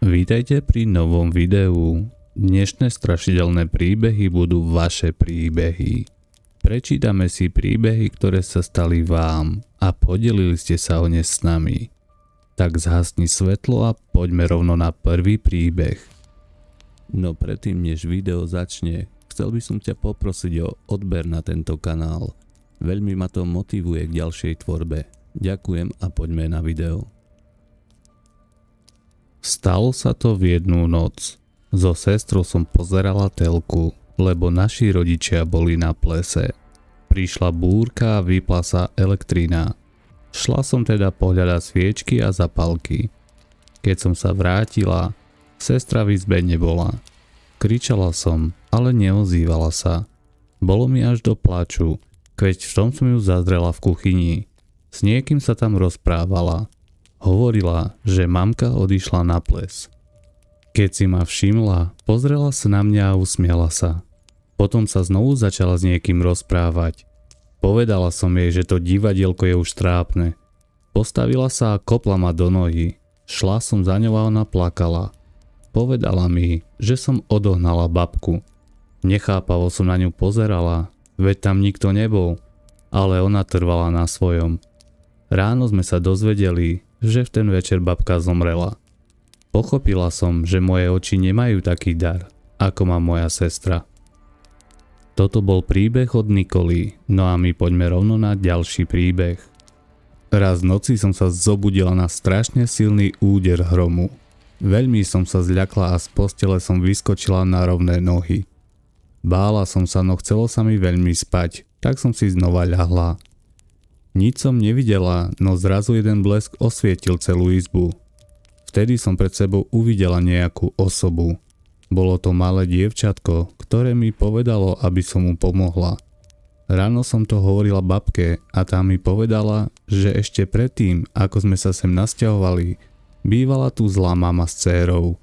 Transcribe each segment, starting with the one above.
Vítajte pri novom videu. Dnešné strašidelné príbehy budú vaše príbehy. Prečítame si príbehy, ktoré sa stali vám a podelili ste sa o ne s nami. Tak zhasni svetlo a poďme rovno na prvý príbeh. No predtým, než video začne, chcel by som ťa poprosiť o odber na tento kanál. Veľmi ma to motivuje k ďalšej tvorbe. Ďakujem a poďme na video. Stalo sa to v jednu noc. So sestrou som pozerala telku, lebo naši rodičia boli na plese. Prišla búrka a vypla sa elektrina. Šla som teda pohľadať sviečky a zapalky. Keď som sa vrátila, sestra v izbe nebola. Kričala som, ale neozývala sa. Bolo mi až do plaču, keď v tom som ju zazrela v kuchyni. S niekým sa tam rozprávala. Hovorila, že mamka odišla na ples. Keď si ma všimla, pozrela sa na mňa a usmiala sa. Potom sa znovu začala s niekým rozprávať. Povedala som jej, že to divadielko je už trápne. Postavila sa a kopla ma do nohy. Šla som za ňou a ona plakala. Povedala mi, že som odohnala babku. Nechápavo som na ňu pozerala, veď tam nikto nebol, ale ona trvala na svojom. Ráno sme sa dozvedeli, že v ten večer babka zomrela. Pochopila som, že moje oči nemajú taký dar, ako má moja sestra. Toto bol príbeh od Nikoly, no a my poďme rovno na ďalší príbeh. Raz v noci som sa zobudila na strašne silný úder hromu. Veľmi som sa zľakla a z postele som vyskočila na rovné nohy. Bála som sa, no chcelo sa mi veľmi spať, tak som si znova ľahla. Nič som nevidela, no zrazu jeden blesk osvietil celú izbu. Vtedy som pred sebou uvidela nejakú osobu. Bolo to malé dievčatko, ktoré mi povedalo, aby som mu pomohla. Ráno som to hovorila babke a tá mi povedala, že ešte predtým, ako sme sa sem nasťahovali, bývala tu zlá mama s dcérou.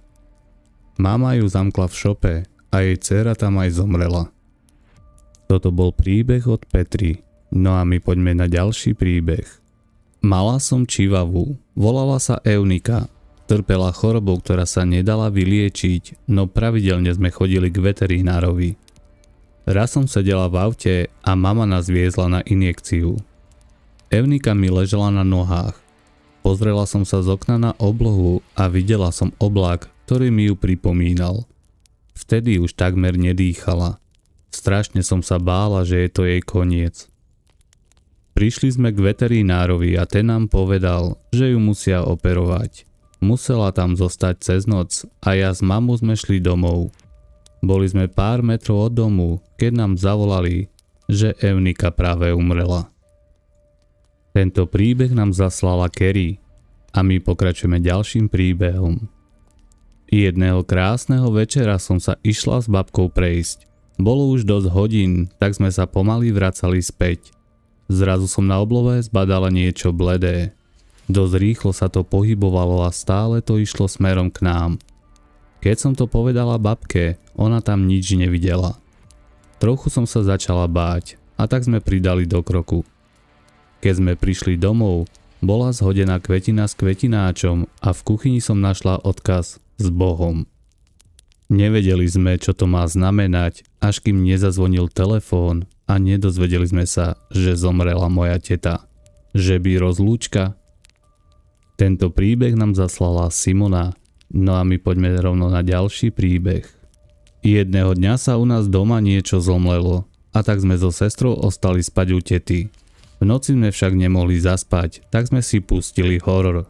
Mama ju zamkla v šope a jej dcéra tam aj zomrela. Toto bol príbeh od Petry. No a my poďme na ďalší príbeh. Mala som čivavu, volala sa Eunika. Trpela chorobou, ktorá sa nedala vyliečiť, no pravidelne sme chodili k veterinárovi. Raz som sedela v aute a mama nás viezla na injekciu. Eunika mi ležela na nohách. Pozrela som sa z okna na oblohu a videla som oblak, ktorý mi ju pripomínal. Vtedy už takmer nedýchala. Strašne som sa bála, že je to jej koniec. Prišli sme k veterinárovi a ten nám povedal, že ju musia operovať. Musela tam zostať cez noc a ja s mamou sme šli domov. Boli sme pár metrov od domu, keď nám zavolali, že Eunika práve umrela. Tento príbeh nám zaslala Kerry a my pokračujeme ďalším príbehom. Jedného krásneho večera som sa išla s babkou prejsť. Bolo už dosť hodín, tak sme sa pomaly vracali späť. Zrazu som na oblohe zbadala niečo bledé. Dosť rýchlo sa to pohybovalo a stále to išlo smerom k nám. Keď som to povedala babke, ona tam nič nevidela. Trochu som sa začala báť a tak sme pridali do kroku. Keď sme prišli domov, bola zhodená kvetina s kvetináčom a v kuchyni som našla odkaz s Bohom. Nevedeli sme, čo to má znamenať, až kým nezazvonil telefón a nedozvedeli sme sa, že zomrela moja teta. Že by rozlúčka? Tento príbeh nám zaslala Simona, no a my poďme rovno na ďalší príbeh. Jedného dňa sa u nás doma niečo zomlelo a tak sme so sestrou ostali spať u tety. V noci sme však nemohli zaspať, tak sme si pustili horor.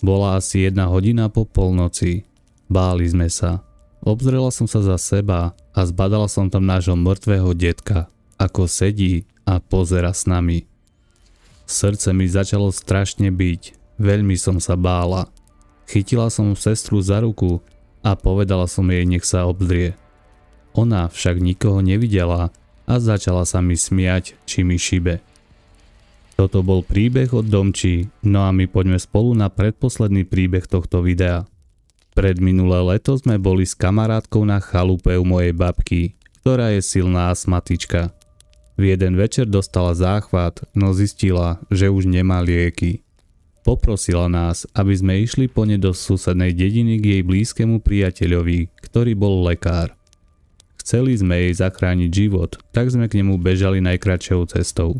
Bola asi 1 hodina po polnoci. Báli sme sa. Obzrela som sa za seba a zbadala som tam nášho mŕtvého detka, ako sedí a pozera s nami. Srdce mi začalo strašne byť, veľmi som sa bála. Chytila som sestru za ruku a povedala som jej, nech sa obzrie. Ona však nikoho nevidela a začala sa mi smiať, či mi šibe. Toto bol príbeh od Domčí, no a my poďme spolu na predposledný príbeh tohto videa. Pred minulé leto sme boli s kamarátkou na chalupe u mojej babky, ktorá je silná astmatička. V jeden večer dostala záchvat, no zistila, že už nemá lieky. Poprosila nás, aby sme išli po ne do susednej dediny k jej blízkemu priateľovi, ktorý bol lekár. Chceli sme jej zachrániť život, tak sme k nemu bežali najkratšou cestou.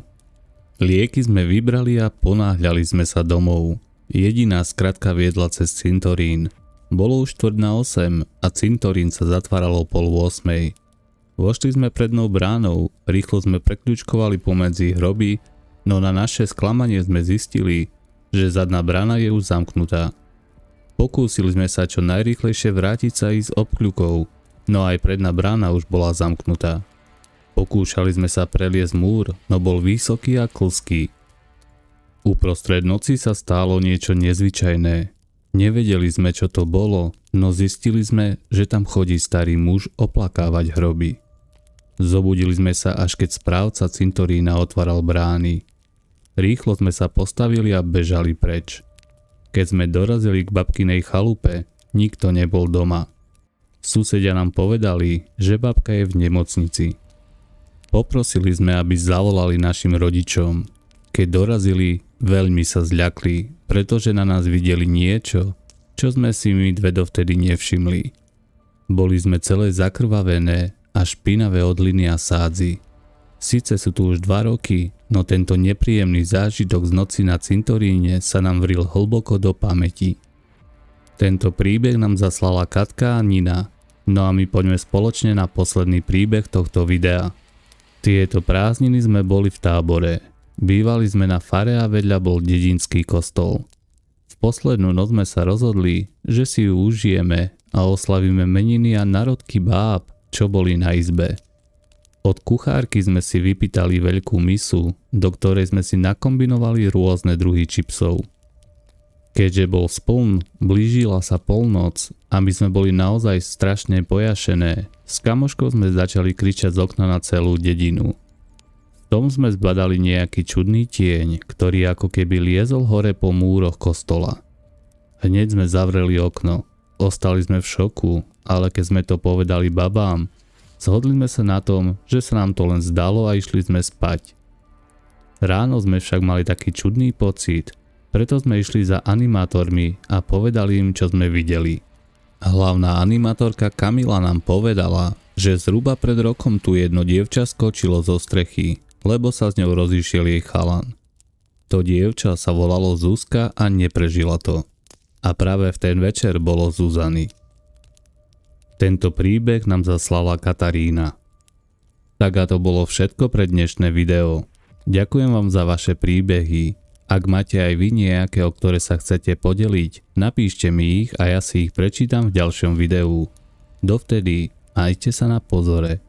Lieky sme vybrali a ponáhľali sme sa domov. Jediná skratka viedla cez cintorín. Bolo už 7:45 a cintorín sa zatváralo 7:30. Vošli sme prednou bránou, rýchlo sme prekľučkovali pomedzi hroby, no na naše sklamanie sme zistili, že zadná brána je už zamknutá. Pokúsili sme sa čo najrýchlejšie vrátiť sa ísť obkľukou, no aj predná brána už bola zamknutá. Pokúšali sme sa preliesť múr, no bol vysoký a klzký. Uprostred noci sa stalo niečo nezvyčajné. Nevedeli sme, čo to bolo, no zistili sme, že tam chodí starý muž oplakávať hroby. Zobudili sme sa, až keď správca cintorína otváral brány. Rýchlo sme sa postavili a bežali preč. Keď sme dorazili k babkinej chalupe, nikto nebol doma. Susedia nám povedali, že babka je v nemocnici. Poprosili sme, aby zavolali našim rodičom. Keď dorazili, veľmi sa zľakli, pretože na nás videli niečo, čo sme si my dve dovtedy nevšimli. Boli sme celé zakrvavené a špinavé od liny a sádzy. Sice sú tu už 2 roky, no tento nepríjemný zážitok z noci na cintoríne sa nám vril hlboko do pamäti. Tento príbeh nám zaslala Katka a Nina, no a my poďme spoločne na posledný príbeh tohto videa. Tieto prázdniny sme boli v tábore. Bývali sme na fare a vedľa bol dedinský kostol. V poslednú noc sme sa rozhodli, že si ju užijeme a oslavíme meniny a narodky báb, čo boli na izbe. Od kuchárky sme si vypýtali veľkú misu, do ktorej sme si nakombinovali rôzne druhy čipsov. Keďže bol spln, blížila sa polnoc a my sme boli naozaj strašne pojašené, s kamoškou sme začali kričať z okna na celú dedinu. V tom sme zbadali nejaký čudný tieň, ktorý ako keby liezol hore po múroch kostola. Hneď sme zavreli okno. Ostali sme v šoku, ale keď sme to povedali babám, zhodli sme sa na tom, že sa nám to len zdalo a išli sme spať. Ráno sme však mali taký čudný pocit, preto sme išli za animátormi a povedali im, čo sme videli. Hlavná animátorka Kamila nám povedala, že zhruba pred rokom tu jedno dievča skočilo zo strechy, lebo sa s ňou rozišiel jej chalan. To dievča sa volalo Zuzka a neprežila to. A práve v ten večer bolo Zuzany. Tento príbeh nám zaslala Katarína. Tak a to bolo všetko pre dnešné video. Ďakujem vám za vaše príbehy. Ak máte aj vy nejaké, o ktoré sa chcete podeliť, napíšte mi ich a ja si ich prečítam v ďalšom videu. Dovtedy majte sa na pozore.